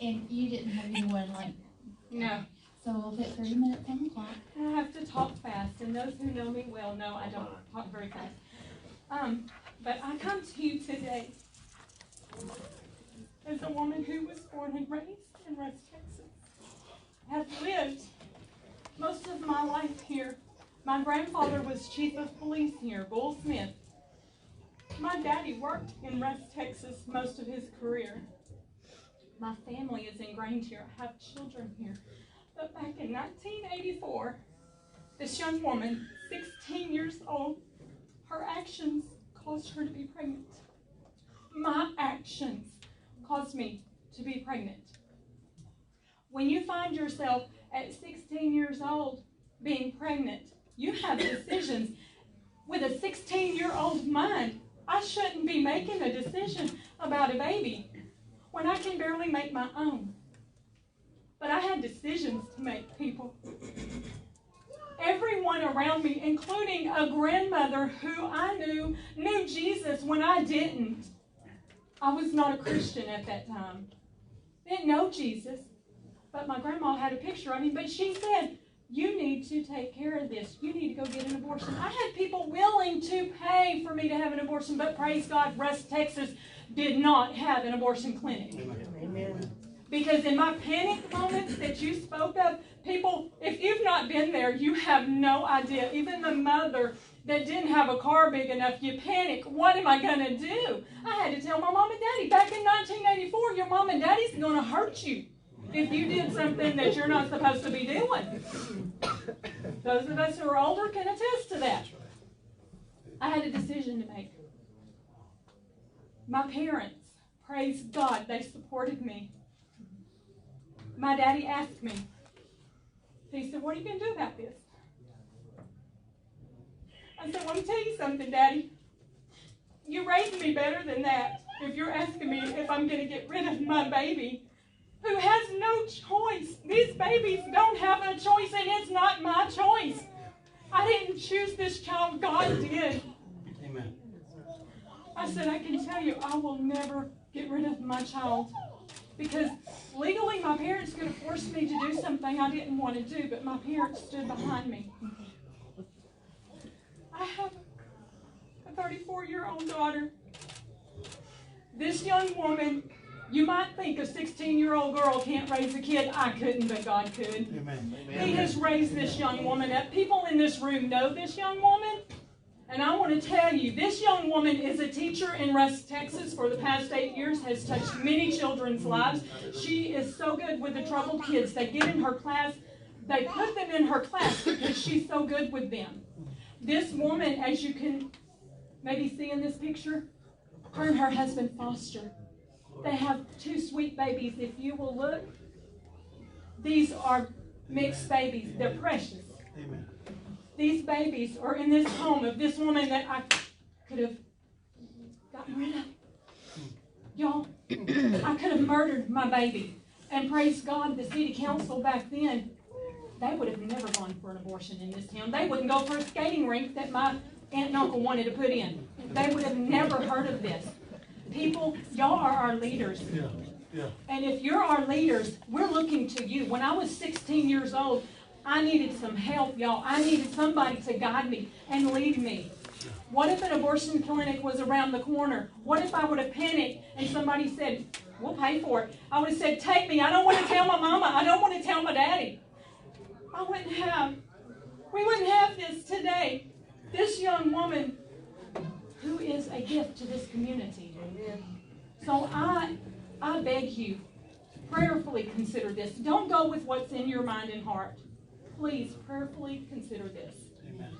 And you didn't have anyone like... No. So we'll put 30 minutes on the clock. I have to talk fast, and those who know me well know I don't talk very fast. But I come to you today as a woman who was born and raised in Rusk, Texas. Have lived most of my life here. My grandfather was chief of police here, Bull Smith. My daddy worked in Rusk, Texas most of his career. My family is ingrained here. I have children here. But back in 1984, this young woman, 16 years old, her actions caused her to be pregnant. My actions caused me to be pregnant. When you find yourself at 16 years old being pregnant, you have decisions. With a 16-year-old mind, I shouldn't be making a decision about a baby when I can barely make my own. But I had decisions to make, people. Everyone around me, including a grandmother who I knew Jesus when I didn't. I was not a Christian at that time. Didn't know Jesus. But my grandma had a picture of him. But she said, you need to take care of this. You need to go get an abortion. I had people willing to pay for me to have an abortion. But praise God, Rusk, Texas did not have an abortion clinic. Amen. Because in my panic moments that you spoke of, people, if you've not been there, you have no idea. Even the mother that didn't have a car big enough, you panic. What am I going to do? I had to tell my mom and daddy, back in 1984, your mom and daddy's going to hurt you if you did something that you're not supposed to be doing. Those of us who are older can attest to that. I had a decision to make. My parents, praise God, they supported me. My daddy asked me, he said, what are you going to do about this? I said, well, let me tell you something, Daddy. You raised me better than that if you're asking me if I'm going to get rid of my baby who has no choice. These babies don't have a choice, and it's not my choice. I didn't choose this child. God did. Amen. I said, I can tell you, I will never get rid of my child. Because legally, my parents could have forced me to do something I didn't want to do, but my parents stood behind me. I have a 34-year-old daughter. This young woman, you might think a 16-year-old girl can't raise a kid. I couldn't, but God could. Amen. He has raised this young woman up. People in this room know this young woman. And I want to tell you, this young woman is a teacher in Rusk, Texas for the past 8 years, has touched many children's lives. She is so good with the troubled kids. They get in her class. They put them in her class because she's so good with them. This woman, as you can maybe see in this picture, her and her husband Foster. They have 2 sweet babies. If you will look, these are mixed babies. They're precious. Amen. These babies are in this home of this woman that I could have gotten rid of. Y'all, I could have murdered my baby. And praise God, the city council back then, they would have never gone for an abortion in this town. They wouldn't go for a skating rink that my aunt and uncle wanted to put in. They would have never heard of this. People, y'all are our leaders. Yeah. And if you're our leaders, we're looking to you. When I was 16 years old, I needed some help, y'all. I needed somebody to guide me and lead me. What if an abortion clinic was around the corner? What if I would have panicked and somebody said, we'll pay for it? I would have said, take me. I don't want to tell my mama. I don't want to tell my daddy. We wouldn't have this today. This young woman who is a gift to this community. So I beg you, prayerfully consider this. Don't go with what's in your mind and heart. Please prayerfully consider this. Amen.